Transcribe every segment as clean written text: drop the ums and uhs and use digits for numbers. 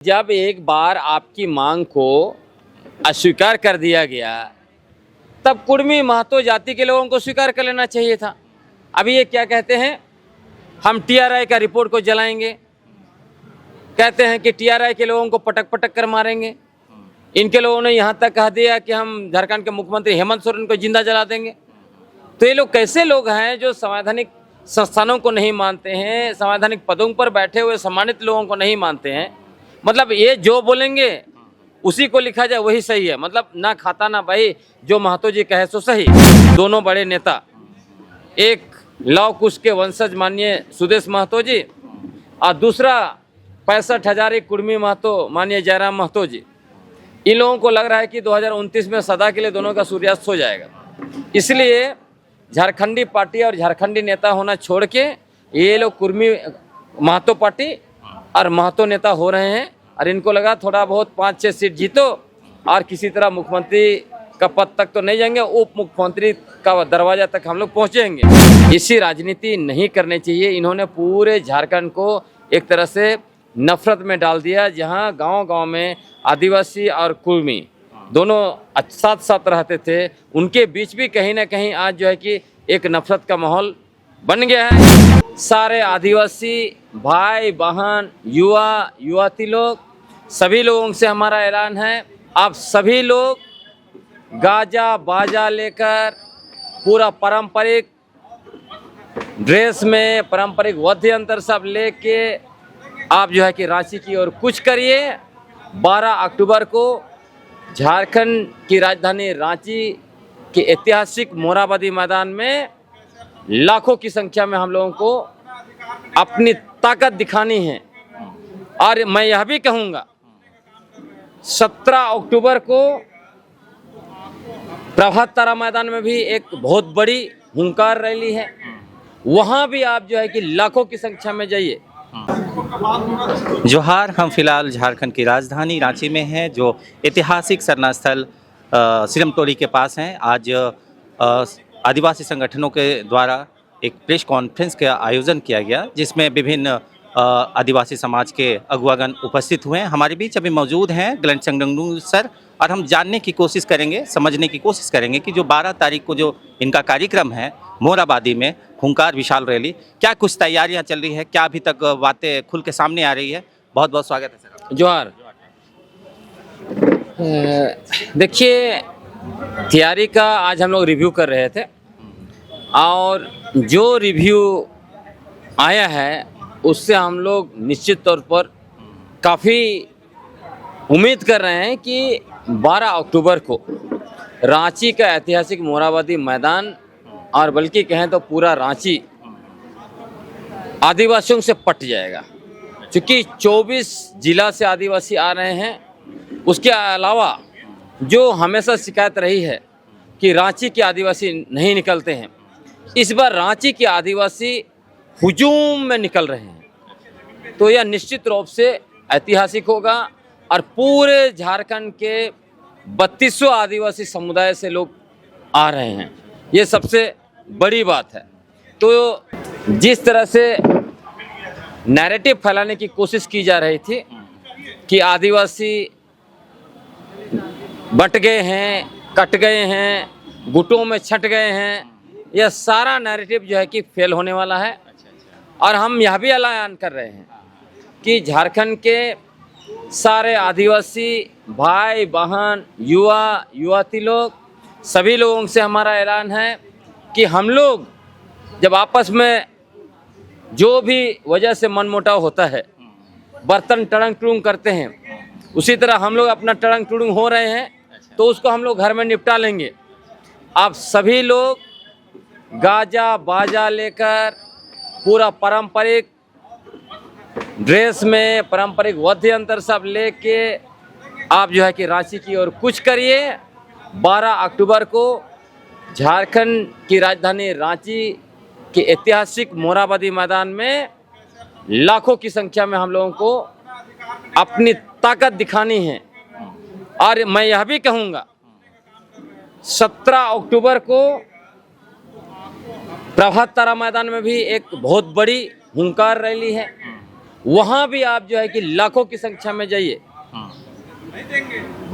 जब एक बार आपकी मांग को अस्वीकार कर दिया गया तब कुर्मी महतो जाति के लोगों को स्वीकार कर लेना चाहिए था। अभी ये क्या कहते हैं, हम टीआरआई का रिपोर्ट को जलाएंगे, कहते हैं कि टीआरआई के लोगों को पटक पटक कर मारेंगे। इनके लोगों ने यहाँ तक कह दिया कि हम झारखंड के मुख्यमंत्री हेमंत सोरेन को जिंदा जला देंगे। तो ये लोग कैसे लोग हैं जो संवैधानिक संस्थानों को नहीं मानते हैं, संवैधानिक पदों पर बैठे हुए सम्मानित लोगों को नहीं मानते हैं। मतलब ये जो बोलेंगे उसी को लिखा जाए वही सही है, मतलब ना खाता ना भाई, जो महतो जी कहे सो सही। दोनों बड़े नेता, एक लव कुश के वंशज माननीय सुदेश महतो जी और दूसरा 65,000 कुर्मी महतो माननीय जयराम महतो जी। इन लोगों को लग रहा है कि 2029 में सदा के लिए दोनों का सूर्यास्त हो जाएगा। इसलिए झारखंडी पार्टी और झारखंडी नेता होना छोड़ के ये लोग कुर्मी महतो पार्टी और महतो नेता हो रहे हैं। और इनको लगा थोड़ा बहुत 5-6 सीट जीतो और किसी तरह मुख्यमंत्री का पद तक तो नहीं जाएंगे, उप मुख्यमंत्री का दरवाजा तक हम लोग पहुंचेंगे। इसी राजनीति नहीं करनी चाहिए। इन्होंने पूरे झारखंड को एक तरह से नफरत में डाल दिया, जहां गांव-गांव में आदिवासी और कुर्मी दोनों साथ साथ रहते थे, उनके बीच भी कहीं ना कहीं आज जो है कि एक नफरत का माहौल बन गया है। सारे आदिवासी भाई बहन, युवा युवती लोग, सभी लोगों से हमारा ऐलान है, आप सभी लोग गाजा बाजा लेकर पूरा पारंपरिक ड्रेस में, पारंपरिक वाद्य यंत्र सब लेके आप जो है कि रांची की ओर कूच करिए। 12 अक्टूबर को झारखंड की राजधानी रांची के ऐतिहासिक मोरहाबादी मैदान में लाखों की संख्या में हम लोगों को अपनी ताकत दिखानी है। और मैं यह भी कहूँगा 17 अक्टूबर को प्रभात तारा मैदान में भी एक बहुत बड़ी हुंकार रैली है, वहाँ भी आप जो है कि लाखों की संख्या में जाइए। जोहार, हम फिलहाल झारखंड की राजधानी रांची में हैं, जो ऐतिहासिक सरना स्थल सिरमतोड़ी के पास हैं। आज आदिवासी संगठनों के द्वारा एक प्रेस कॉन्फ्रेंस का आयोजन किया गया, जिसमें विभिन्न आदिवासी समाज के अगुवागण उपस्थित हुए हैं। हमारे बीच अभी मौजूद हैं गलंट संगंगू सर, और हम जानने की कोशिश करेंगे, समझने की कोशिश करेंगे कि जो 12 तारीख को जो इनका कार्यक्रम है मोरहाबादी में, हुंकार विशाल रैली, क्या कुछ तैयारियां चल रही है, क्या अभी तक बातें खुल के सामने आ रही है। बहुत बहुत स्वागत है सर। जोहार। देखिए, तैयारी का आज हम लोग रिव्यू कर रहे थे और जो रिव्यू आया है उससे हम लोग निश्चित तौर पर काफ़ी उम्मीद कर रहे हैं कि 12 अक्टूबर को रांची का ऐतिहासिक मोरहाबादी मैदान और बल्कि कहें तो पूरा रांची आदिवासियों से पट जाएगा। क्योंकि 24 जिला से आदिवासी आ रहे हैं। उसके अलावा जो हमेशा शिकायत रही है कि रांची के आदिवासी नहीं निकलते हैं, इस बार रांची के आदिवासी हुजूम में निकल रहे हैं। तो यह निश्चित रूप से ऐतिहासिक होगा और पूरे झारखंड के 3200 आदिवासी समुदाय से लोग आ रहे हैं, ये सबसे बड़ी बात है। तो जिस तरह से नैरेटिव फैलाने की कोशिश की जा रही थी कि आदिवासी बट गए हैं, कट गए हैं, गुटों में छट गए हैं, यह सारा नैरेटिव जो है कि फेल होने वाला है। और हम यह भी ऐलान कर रहे हैं कि झारखंड के सारे आदिवासी भाई बहन, युवा युवती लोग, सभी लोगों से हमारा ऐलान है कि हम लोग जब आपस में जो भी वजह से मनमुटाव होता है, बर्तन टड़ंग टुड़ंग करते हैं, उसी तरह हम लोग अपना टड़ंग टुड़ंग हो रहे हैं, तो उसको हम लोग घर में निपटा लेंगे। आप सभी लोग गाजा बाजा लेकर पूरा पारंपरिक ड्रेस में, पारंपरिक वाद्य यंत्र सब लेके आप जो है कि रांची की ओर कूच करिए। 12 अक्टूबर को झारखंड की राजधानी रांची के ऐतिहासिक मोरहाबादी मैदान में लाखों की संख्या में हम लोगों को अपनी ताकत दिखानी है। और मैं यह भी कहूँगा 17 अक्टूबर को प्रभात तारा मैदान में भी एक बहुत बड़ी हुंकार रैली है, वहाँ भी आप जो है कि लाखों की संख्या में जाइए।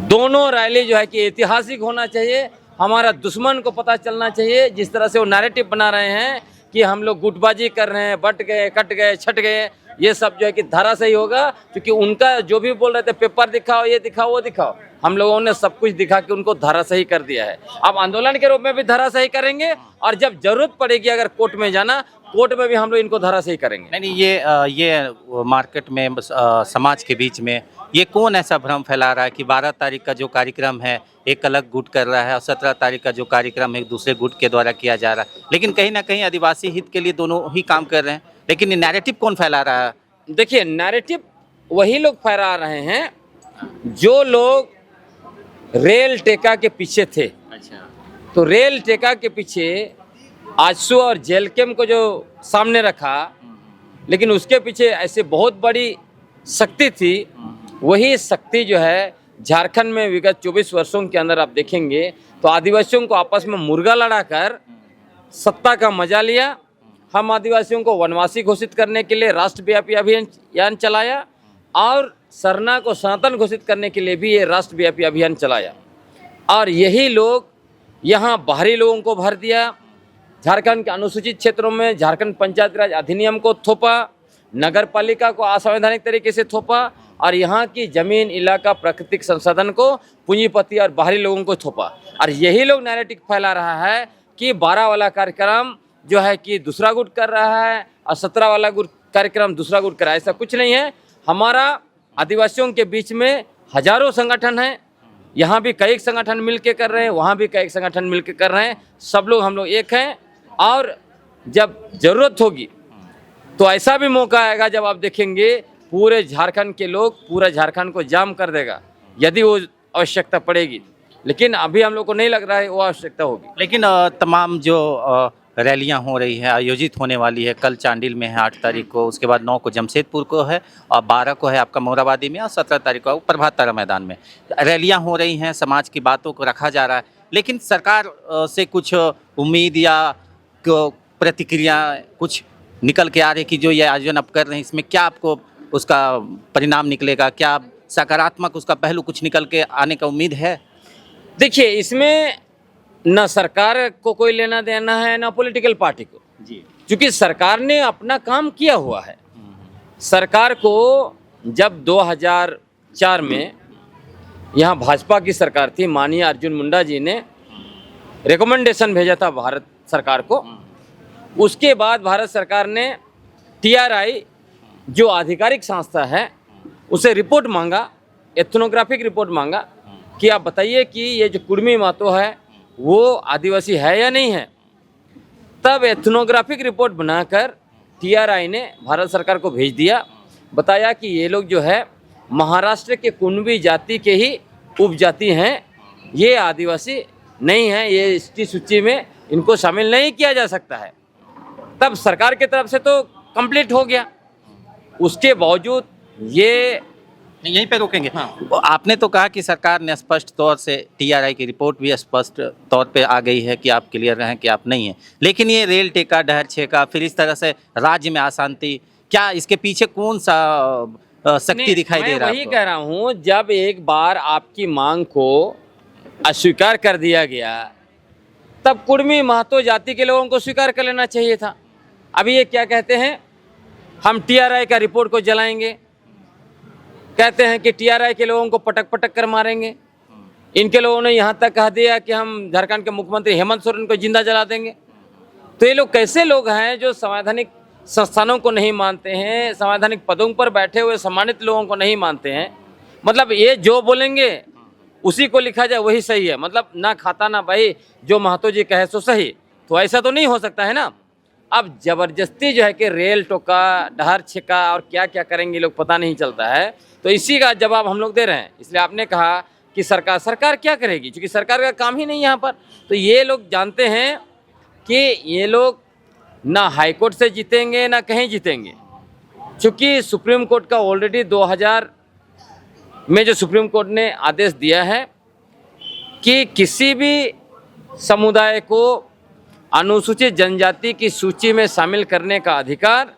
दोनों रैली जो है कि ऐतिहासिक होना चाहिए। हमारा दुश्मन को पता चलना चाहिए, जिस तरह से वो नैरेटिव बना रहे हैं कि हम लोग गुटबाजी कर रहे हैं, बट गए, कट गए, छट गए, ये सब जो है कि धराशायी होगा। क्योंकि उनका जो भी बोल रहे थे पेपर दिखाओ, ये दिखाओ, वो दिखाओ, हम लोगों ने सब कुछ दिखा के उनको धराशायी कर दिया है। अब आंदोलन के रूप में भी धराशायी करेंगे, और जब जरूरत पड़ेगी अगर कोर्ट में जाना, कोर्ट में भी हम लोग इनको धराशायी करेंगे। नहीं, ये मार्केट में समाज के बीच में ये कौन ऐसा भ्रम फैला रहा है कि 12 तारीख का जो कार्यक्रम है एक अलग गुट कर रहा है और 17 तारीख का जो कार्यक्रम है एक दूसरे गुट के द्वारा किया जा रहा है, लेकिन कहीं ना कहीं आदिवासी हित के लिए दोनों ही काम कर रहे हैं, लेकिन ये नैरेटिव कौन फैला रहा है? देखिए, नैरेटिव वही लोग फैला रहे हैं जो लोग रेल टेका के पीछे थे। अच्छा। तो रेल टेका के पीछे आजसू और जेलकेम को जो सामने रखा, लेकिन उसके पीछे ऐसे बहुत बड़ी शक्ति थी। वही शक्ति जो है झारखंड में विगत 24 वर्षों के अंदर आप देखेंगे तो आदिवासियों को आपस में मुर्गा लड़ाकर सत्ता का मजा लिया। हम आदिवासियों को वनवासी घोषित करने के लिए राष्ट्रव्यापी अभियान चलाया, और सरना को सनातन घोषित करने के लिए भी ये राष्ट्रव्यापी अभियान चलाया। और यही लोग यहाँ बाहरी लोगों को भर दिया। झारखंड के अनुसूचित क्षेत्रों में झारखंड पंचायत राज अधिनियम को थोपा, नगर पालिका को असंवैधानिक तरीके से थोपा, और यहाँ की जमीन, इलाका, प्राकृतिक संसाधन को पूंजीपति और बाहरी लोगों को थोपा। और यही लोग नैरेटिव फैला रहा है कि 12 वाला कार्यक्रम जो है कि दूसरा गुट कर रहा है और 17 वाला गुट कार्यक्रम दूसरा गुट कर रहा है। ऐसा कुछ नहीं है। हमारा आदिवासियों के बीच में हजारों संगठन हैं। यहाँ भी कई संगठन मिलके कर रहे हैं, वहाँ भी कई संगठन मिलके कर रहे हैं। सब लोग हम लोग एक हैं, और जब ज़रूरत होगी तो ऐसा भी मौका आएगा जब आप देखेंगे पूरे झारखंड के लोग पूरा झारखंड को जाम कर देगा, यदि वो आवश्यकता पड़ेगी। लेकिन अभी हम लोग को नहीं लग रहा है वो आवश्यकता होगी। लेकिन तमाम जो रैलियां हो रही है, आयोजित होने वाली है, कल चांडिल में है 8 तारीख को, उसके बाद 9 को जमशेदपुर को है, और 12 को है आपका मोराबादी में, और 17 तारीख को प्रभात तारा मैदान में रैलियां हो रही हैं। समाज की बातों को रखा जा रहा है, लेकिन सरकार से कुछ उम्मीद या प्रतिक्रिया कुछ निकल के आ रही कि जो ये आयोजन आप कर रहे हैं इसमें क्या आपको उसका परिणाम निकलेगा? क्या सकारात्मक उसका पहलू कुछ निकल के आने का उम्मीद है? देखिए, इसमें न सरकार को कोई लेना देना है, ना पॉलिटिकल पार्टी को जी, क्योंकि सरकार ने अपना काम किया हुआ है। सरकार को जब 2004 में यहाँ भाजपा की सरकार थी, माननीय अर्जुन मुंडा जी ने रिकमेंडेशन भेजा था भारत सरकार को। उसके बाद भारत सरकार ने TRI जो आधिकारिक संस्था है उसे रिपोर्ट मांगा, एथनोग्राफिक रिपोर्ट मांगा कि आप बताइए कि ये जो कुर्मी महतो है वो आदिवासी है या नहीं है। तब एथनोग्राफिक रिपोर्ट बनाकर TRI ने भारत सरकार को भेज दिया, बताया कि ये लोग जो है महाराष्ट्र के कुणबी जाति के ही उपजाति हैं, ये आदिवासी नहीं है, ये ST सूची में इनको शामिल नहीं किया जा सकता है। तब सरकार की तरफ से तो कंप्लीट हो गया, उसके बावजूद ये यहीं पे रोकेंगे। आपने तो कहा कि सरकार ने स्पष्ट तौर से TRI की रिपोर्ट भी स्पष्ट तौर पे आ गई है कि आप क्लियर रहें कि आप नहीं हैं, लेकिन ये रेल टेका, डहर छेका, फिर इस तरह से राज्य में अशांति, क्या इसके पीछे कौन सा शक्ति दिखाई दे रहा है? वही कह रहा हूँ, जब एक बार आपकी मांग को अस्वीकार कर दिया गया तब कुर्मी महतो जाति के लोगों को स्वीकार कर लेना चाहिए था। अभी ये क्या कहते हैं, हम TRI का रिपोर्ट को जलाएंगे, कहते हैं कि TRI के लोगों को पटक पटक कर मारेंगे। इनके लोगों ने यहाँ तक कह दिया कि हम झारखंड के मुख्यमंत्री हेमंत सोरेन को जिंदा जला देंगे। तो ये लोग कैसे लोग हैं जो संवैधानिक संस्थानों को नहीं मानते हैं, संवैधानिक पदों पर बैठे हुए सम्मानित लोगों को नहीं मानते हैं। मतलब ये जो बोलेंगे उसी को लिखा जाए वही सही है, मतलब ना खाता ना भाई, जो महतो जी कहे सो सही। तो ऐसा तो नहीं हो सकता है ना। अब जबरदस्ती जो है कि रेल टोका, डहर छिका और क्या क्या करेंगे लोग पता नहीं चलता है। तो इसी का जवाब हम लोग दे रहे हैं। इसलिए आपने कहा कि सरकार क्या करेगी, क्योंकि सरकार का काम ही नहीं यहाँ पर। तो ये लोग जानते हैं कि ये लोग ना हाई कोर्ट से जीतेंगे ना कहीं जीतेंगे, क्योंकि सुप्रीम कोर्ट का ऑलरेडी 2000 में जो सुप्रीम कोर्ट ने आदेश दिया है कि किसी भी समुदाय को अनुसूचित जनजाति की सूची में शामिल करने का अधिकार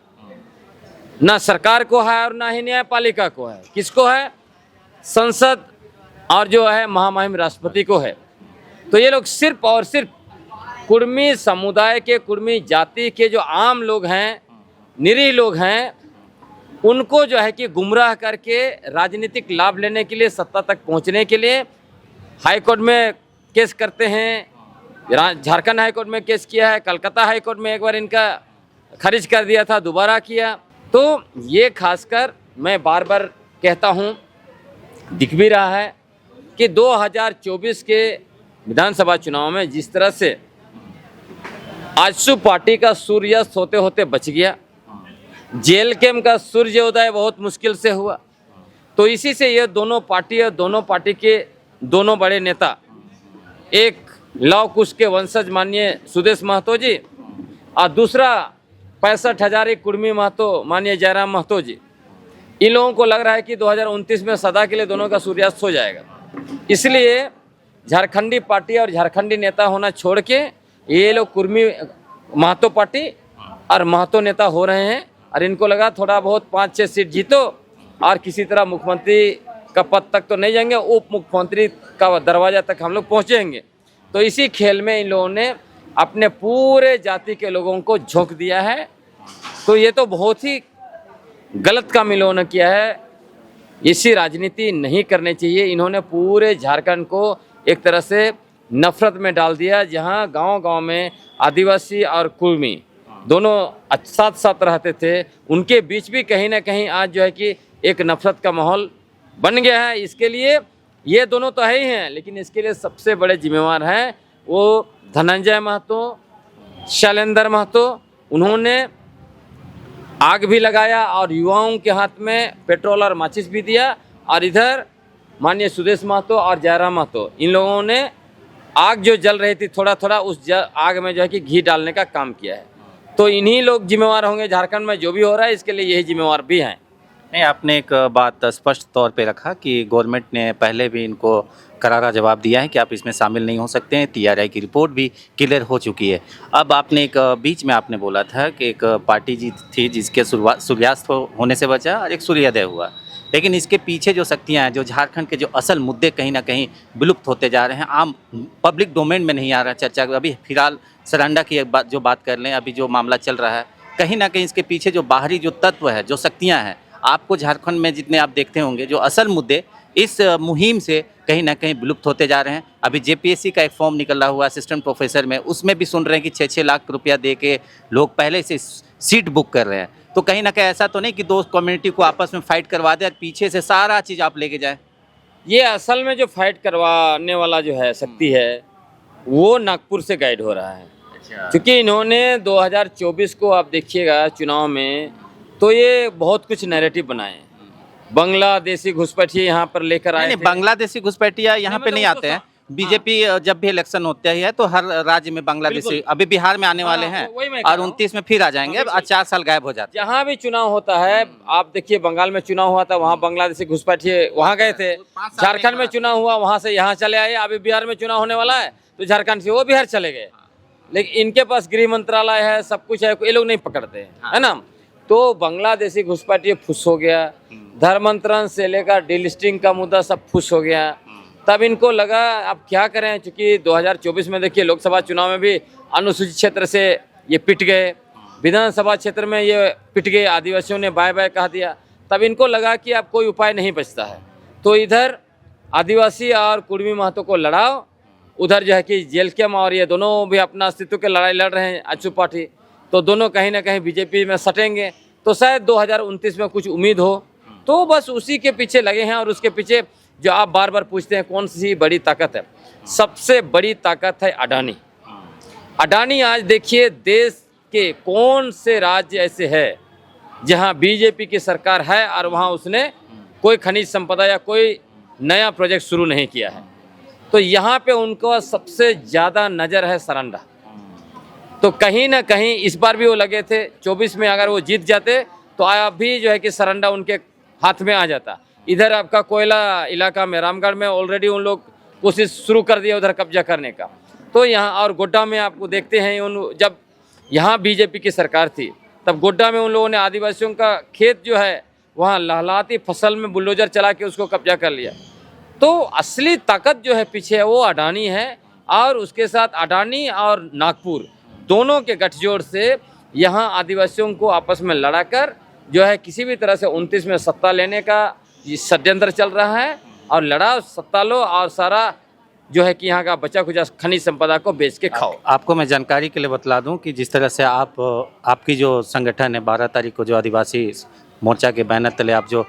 ना सरकार को है और ना ही न्यायपालिका को है। किसको है? संसद और जो है महामहिम राष्ट्रपति को है। तो ये लोग सिर्फ और सिर्फ कुर्मी समुदाय के, कुर्मी जाति के जो आम लोग हैं, निरीह लोग हैं, उनको जो है कि गुमराह करके राजनीतिक लाभ लेने के लिए, सत्ता तक पहुंचने के लिए हाई कोर्ट में केस करते हैं। झारखंड हाई कोर्ट में केस किया है, कलकत्ता हाई कोर्ट में एक बार इनका खारिज कर दिया था, दोबारा किया। तो ये खासकर मैं बार बार कहता हूँ, दिख भी रहा है कि 2024 के विधानसभा चुनाव में जिस तरह से आजसू पार्टी का सूर्यास्त होते होते बच गया, जेएलकेएम का सूर्योदय बहुत मुश्किल से हुआ। तो इसी से ये दोनों पार्टी के दोनों बड़े नेता, एक लव कुश के वंशज माननीय सुदेश महतो जी और दूसरा 65,000 कुर्मी महतो माननीय जयराम महतो जी, इन लोगों को लग रहा है कि 2029 में सदा के लिए दोनों का सूर्यास्त हो जाएगा। इसलिए झारखंडी पार्टी और झारखंडी नेता होना छोड़ के ये लोग कुर्मी महतो पार्टी और महतो नेता हो रहे हैं। और इनको लगा थोड़ा बहुत 5-6 सीट जीतो और किसी तरह मुख्यमंत्री का पद तक तो नहीं जाएंगे, उप मुख्यमंत्री का दरवाजा तक हम लोग पहुँचेंगे। तो इसी खेल में इन लोगों ने अपने पूरे जाति के लोगों को झोंक दिया है। तो ये तो बहुत ही गलत काम इन लोगों ने किया है। ऐसी राजनीति नहीं करनी चाहिए। इन्होंने पूरे झारखंड को एक तरह से नफरत में डाल दिया, जहां गांव-गांव में आदिवासी और कुर्मी दोनों साथ साथ रहते थे, उनके बीच भी कहीं ना कहीं आज जो है कि एक नफरत का माहौल बन गया है। इसके लिए ये दोनों तो है ही हैं, लेकिन इसके लिए सबसे बड़े जिम्मेवार हैं वो धनंजय महतो, शैलेंद्र महतो। उन्होंने आग भी लगाया और युवाओं के हाथ में पेट्रोल और माचिस भी दिया, और इधर माननीय सुदेश महतो और जयराम महतो, इन लोगों ने आग जो जल रही थी थोड़ा थोड़ा उस आग में जो है कि घी डालने का काम किया है। तो इन्हीं लोग जिम्मेवार होंगे झारखंड में जो भी हो रहा है, इसके लिए यही जिम्मेवार भी हैं। नहीं, आपने एक बात स्पष्ट तौर पे रखा कि गवर्नमेंट ने पहले भी इनको करारा जवाब दिया है कि आप इसमें शामिल नहीं हो सकते हैं। टीआरआई की रिपोर्ट भी क्लियर हो चुकी है। अब आपने एक बीच में आपने बोला था कि एक पार्टी जी थी जिसके सूर्यास्त होने से बचा और एक सूर्योदय हुआ, लेकिन इसके पीछे जो शक्तियाँ हैं, जो झारखंड के जो असल मुद्दे कहीं ना कहीं विलुप्त होते जा रहे हैं, आम पब्लिक डोमेन में नहीं आ रहा चर्चा। अभी फिलहाल सरंडा की एक बात कर लें, अभी जो मामला चल रहा है, कहीं ना कहीं इसके पीछे जो बाहरी जो तत्व है, जो शक्तियाँ हैं, आपको झारखंड में जितने आप देखते होंगे, जो असल मुद्दे इस मुहिम से कहीं ना कहीं विलुप्त होते जा रहे हैं। अभी जेपीएससी का एक फॉर्म निकला हुआ असिस्टेंट प्रोफेसर में, उसमें भी सुन रहे हैं कि 6-6 लाख रुपया दे के लोग पहले से सीट बुक कर रहे हैं। तो कहीं ना कहीं ऐसा तो नहीं कि दो कम्युनिटी को आपस में फाइट करवा दे और पीछे से सारा चीज़ आप लेके जाए? ये असल में जो फाइट करवाने वाला जो है शक्ति है, वो नागपुर से गाइड हो रहा है। क्योंकि इन्होंने 2024 को आप देखिएगा चुनाव में, तो ये बहुत कुछ नैरेटिव बनाए। बांग्लादेशी घुसपैठिए यहाँ पर लेकर आए थे। बांग्लादेशी घुसपैठिया यहाँ पे नहीं आते हैं। बीजेपी जब भी इलेक्शन होता है तो हर राज्य में बांग्लादेशी, अभी बिहार में आने वाले हैं और 29 में फिर आ जाएंगे, 4 साल गायब हो जाते हैं। जहाँ भी चुनाव होता है, आप देखिए बंगाल में चुनाव हुआ था, वहाँ बांग्लादेशी घुसपैठिए वहाँ गए थे। झारखंड में चुनाव हुआ, वहाँ से यहाँ चले आए। अभी बिहार में चुनाव होने वाला है तो झारखंड से वो बिहार चले गए। लेकिन इनके पास गृह मंत्रालय है, सब कुछ है, ये लोग नहीं पकड़ते हैं, है ना। तो बांग्लादेशी घुसपैठिए फुस हो गया, धर्मांतरण से लेकर डिलिस्टिंग का मुद्दा सब फुस हो गया। तब इनको लगा अब क्या करें, क्योंकि 2024 में देखिए लोकसभा चुनाव में भी अनुसूचित क्षेत्र से ये पिट गए, विधानसभा क्षेत्र में ये पिट गए, आदिवासियों ने बाय बाय कह दिया। तब इनको लगा कि अब कोई उपाय नहीं बचता है, तो इधर आदिवासी और कुर्मी महतो को लड़ाओ, उधर जो है कि जेएलकेएम और ये दोनों भी अपना अस्तित्व के लड़ाई लड़ रहे हैं आजसू पार्टी, तो दोनों कहीं ना कहीं बीजेपी में सटेंगे। तो शायद 2029 में कुछ उम्मीद हो, तो बस उसी के पीछे लगे हैं। और उसके पीछे जो आप बार बार पूछते हैं कौन सी बड़ी ताकत है, सबसे बड़ी ताकत है अडानी। अडानी आज देखिए देश के कौन से राज्य ऐसे है जहां बीजेपी की सरकार है और वहां उसने कोई खनिज संपदा या कोई नया प्रोजेक्ट शुरू नहीं किया है। तो यहाँ पे उनको सबसे ज़्यादा नज़र है सरंडा। तो कहीं ना कहीं इस बार भी वो लगे थे, 24 में अगर वो जीत जाते तो अभी जो है कि सरंडा उनके हाथ में आ जाता। इधर आपका कोयला इलाका में रामगढ़ में ऑलरेडी उन लोग कोशिश शुरू कर दिया उधर कब्जा करने का। तो यहाँ और गोड्डा में आपको देखते हैं जब यहाँ बीजेपी की सरकार थी तब गोड्डा में उन लोगों ने आदिवासियों का खेत जो है वहाँ लहलहाती फसल में बुलडोजर चला के उसको कब्जा कर लिया। तो असली ताकत जो है पीछे वो अडानी है, और उसके साथ अडानी और नागपुर दोनों के गठजोड़ से यहाँ आदिवासियों को आपस में लड़ाकर जो है किसी भी तरह से 29 में सत्ता लेने का ये षड्यंत्र चल रहा है, और लड़ा सत्ता लो और सारा जो है कि यहाँ का बचा खुचा खनिज संपदा को बेच के खाओ। आपको मैं जानकारी के लिए बतला दूं कि जिस तरह से आपकी जो संगठन है 12 तारीख को जो आदिवासी मोर्चा के बैनर तले आप जो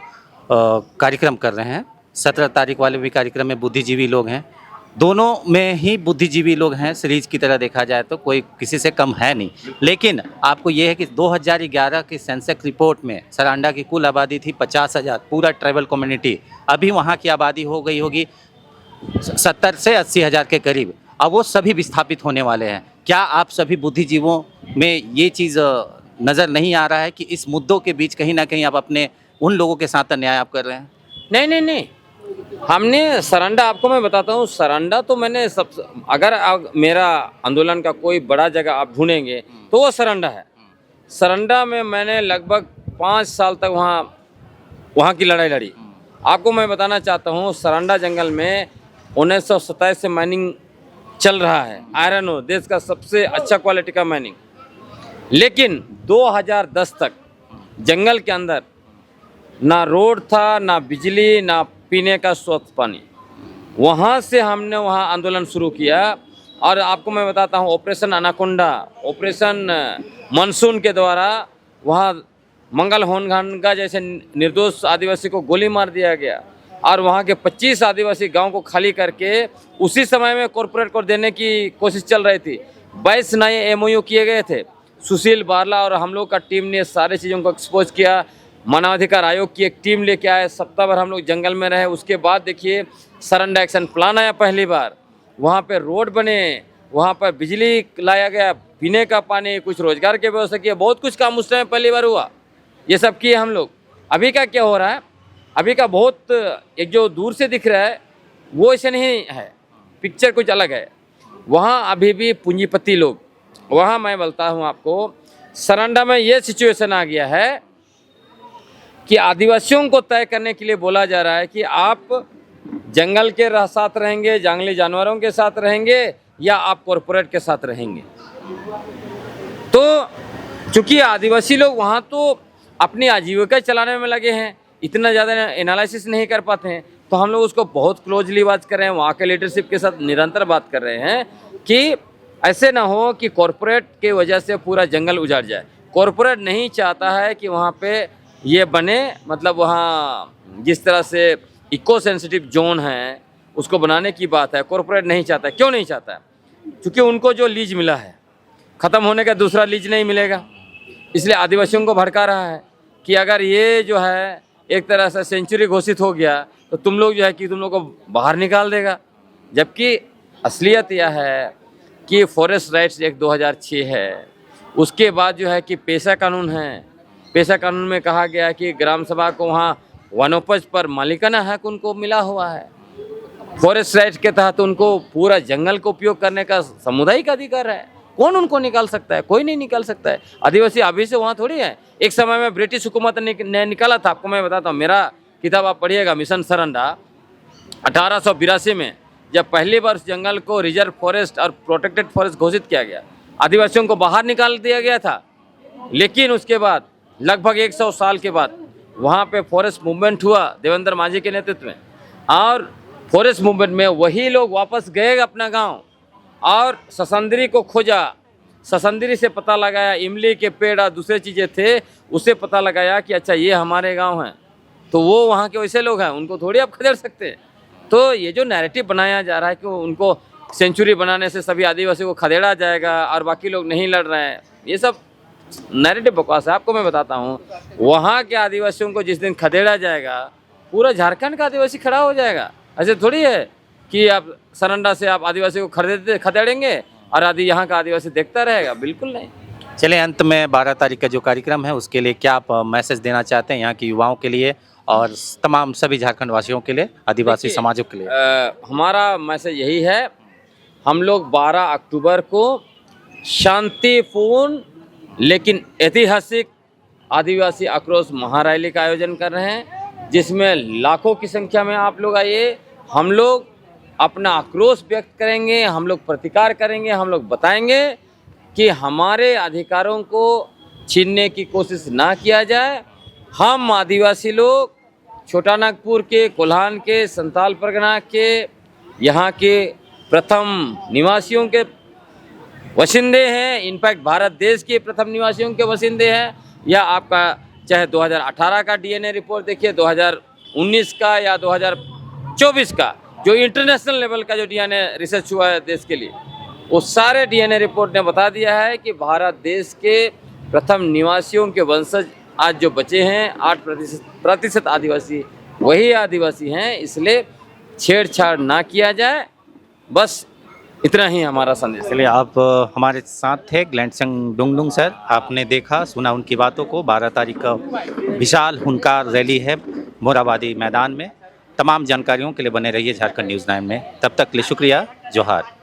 कार्यक्रम कर रहे हैं, 17 तारीख वाले भी कार्यक्रम में बुद्धिजीवी लोग हैं, दोनों में ही बुद्धिजीवी लोग हैं। सीरीज की तरह देखा जाए तो कोई किसी से कम है नहीं। लेकिन आपको ये है कि 2011 की सेंसेक्स रिपोर्ट में सरांडा की कुल आबादी थी 50,000, पूरा ट्राइबल कम्युनिटी। अभी वहाँ की आबादी हो गई होगी 70 से 80 हज़ार के करीब। अब वो सभी विस्थापित होने वाले हैं। क्या आप सभी बुद्धिजीवों में ये चीज़ नज़र नहीं आ रहा है कि इस मुद्दों के बीच कहीं ना कहीं आप अपने उन लोगों के साथ अन्याय आप कर रहे हैं? नहीं नहीं नहीं, हमने सरांडा, आपको मैं बताता हूँ, सरांडा तो मैंने अगर मेरा आंदोलन का कोई बड़ा जगह आप ढूंढेंगे तो वो सरांडा है। सरांडा में मैंने लगभग 5 साल तक वहाँ की लड़ाई लड़ी। आपको मैं बताना चाहता हूँ, सरांडा जंगल में 1927 से माइनिंग चल रहा है, आयरन ओर, देश का सबसे अच्छा क्वालिटी का माइनिंग। लेकिन 2010 तक जंगल के अंदर ना रोड था, ना बिजली, ना पीने का स्वच्छ पानी। वहाँ से हमने वहाँ आंदोलन शुरू किया, और आपको मैं बताता हूँ, ऑपरेशन अनाकोंडा, ऑपरेशन मानसून के द्वारा वहाँ मंगल होनगानगा जैसे निर्दोष आदिवासी को गोली मार दिया गया, और वहाँ के 25 आदिवासी गांव को खाली करके उसी समय में कॉरपोरेट को देने की कोशिश चल रही थी। 22 नए MOU किए गए थे। सुशील बारला और हम लोग का टीम ने सारे चीज़ों को एक्सपोज किया। मानवाधिकार आयोग की एक टीम लेके आए, सप्ताह भर हम लोग जंगल में रहे। उसके बाद देखिए सरेंडर एक्शन प्लान आया पहली बार, वहाँ पे रोड बने, वहाँ पर बिजली लाया गया, पीने का पानी, कुछ रोजगार की व्यवस्था किया, बहुत कुछ काम उस टाइम पहली बार हुआ। ये सब किए हम लोग। अभी का क्या हो रहा है, अभी का बहुत एक जो दूर से दिख रहा है वो ऐसे नहीं है, पिक्चर कुछ अलग है। वहाँ अभी भी पूंजीपति लोग, वहाँ मैं बोलता हूँ आपको, सरांडा में ये सिचुएशन आ गया है कि आदिवासियों को तय करने के लिए बोला जा रहा है कि आप जंगल के साथ रहेंगे, जंगली जानवरों के साथ रहेंगे, या आप कॉरपोरेट के साथ रहेंगे। तो चूंकि आदिवासी लोग वहाँ तो अपनी आजीविका चलाने में लगे हैं, इतना ज़्यादा एनालिसिस नहीं कर पाते हैं, तो हम लोग उसको बहुत क्लोजली बात कर रहे हैं, वहाँ के लीडरशिप के साथ निरंतर बात कर रहे हैं कि ऐसे ना हो कि कॉरपोरेट के वजह से पूरा जंगल उजाड़ जाए। कॉरपोरेट नहीं चाहता है कि वहाँ पे ये बने, मतलब वहाँ जिस तरह से इको सेंसिटिव जोन है उसको बनाने की बात है, कॉरपोरेट नहीं चाहता है। क्यों नहीं चाहता है? क्योंकि उनको जो लीज मिला है ख़त्म होने का दूसरा लीज नहीं मिलेगा, इसलिए आदिवासियों को भड़का रहा है कि अगर ये जो है एक तरह से सेंचुरी घोषित हो गया तो तुम लोग जो है कि तुम लोग को बाहर निकाल देगा। जबकि असलियत यह है कि फॉरेस्ट राइट्स एक्ट 2006 है, उसके बाद जो है कि पेशा कानून है। पेशा कानून में कहा गया है कि ग्राम सभा को वहाँ वनोपज पर मालिकाना हक उनको मिला हुआ है। फॉरेस्ट राइट्स के तहत उनको पूरा जंगल को उपयोग करने का सामुदायिक अधिकार है। कौन उनको निकाल सकता है? कोई नहीं निकाल सकता है। आदिवासी अभी से वहाँ थोड़ी है। एक समय में ब्रिटिश हुकूमत ने निकाला था। आपको मैं बताता हूँ, मेरा किताब आप पढ़िएगा, मिशन सरांडा, 1882 में जब पहली बार जंगल को रिजर्व फॉरेस्ट और प्रोटेक्टेड फॉरेस्ट घोषित किया गया, आदिवासियों को बाहर निकाल दिया गया था। लेकिन उसके बाद लगभग 100 साल के बाद वहाँ पे फॉरेस्ट मूवमेंट हुआ देवेंद्र माझी के नेतृत्व में, और फॉरेस्ट मूवमेंट में वही लोग वापस गए अपना गांव और ससंदरी को खोजा। ससंदरी से पता लगाया, इमली के पेड़ और दूसरे चीज़ें थे, उससे पता लगाया कि अच्छा ये हमारे गांव हैं। तो वो वहाँ के वैसे लोग हैं, उनको थोड़ी आप खदेड़ सकते हैं। तो ये जो नैरेटिव बनाया जा रहा है कि उनको सेंचुरी बनाने से सभी आदिवासी को खदेड़ा जाएगा और बाकी लोग नहीं लड़ रहे हैं, ये सब नैरेटिव बकवास है। आपको मैं बताता हूँ, वहाँ के आदिवासियों को जिस दिन खदेड़ा जाएगा, पूरा झारखंड का आदिवासी खड़ा हो जाएगा। ऐसे थोड़ी है कि आप सरांडा से आप आदिवासी को खदेड़ेंगे और यहाँ का आदिवासी देखता रहेगा, बिल्कुल नहीं। चलिए, अंत में 12 तारीख का जो कार्यक्रम है उसके लिए क्या आप मैसेज देना चाहते हैं यहाँ के युवाओं के लिए और तमाम सभी झारखंड वासियों के लिए, आदिवासी समाजों के लिए? हमारा मैसेज यही है, हम लोग 12 अक्टूबर को शांतिपूर्ण लेकिन ऐतिहासिक आदिवासी आक्रोश महारैली का आयोजन कर रहे हैं, जिसमें लाखों की संख्या में आप लोग आइए। हम लोग अपना आक्रोश व्यक्त करेंगे, हम लोग प्रतिकार करेंगे, हम लोग बताएंगे कि हमारे अधिकारों को छीनने की कोशिश ना किया जाए। हम आदिवासी लोग छोटा नागपुर के, कोल्हान के, संताल परगना के, यहाँ के प्रथम निवासियों के वसिंदे हैं। इनफैक्ट भारत देश के प्रथम निवासियों के वसिंदे हैं। या आपका चाहे 2018 का डीएनए रिपोर्ट देखिए, 2019 का या 2024 का जो इंटरनेशनल लेवल का जो डीएनए रिसर्च हुआ है देश के लिए, वो सारे डीएनए रिपोर्ट ने बता दिया है कि भारत देश के प्रथम निवासियों के वंशज आज जो बचे हैं 8% आदिवासी वही आदिवासी हैं। इसलिए छेड़छाड़ ना किया जाए, बस इतना ही हमारा संदेश है। चलिए, आप हमारे साथ थे ग्लैंडसंग डुंगडुंग सर। आपने देखा, सुना उनकी बातों को। 12 तारीख का विशाल हुंकार रैली है मोराबादी मैदान में। तमाम जानकारियों के लिए बने रहिए झारखंड न्यूज़ 9 में। तब तक के लिए शुक्रिया। जोहार।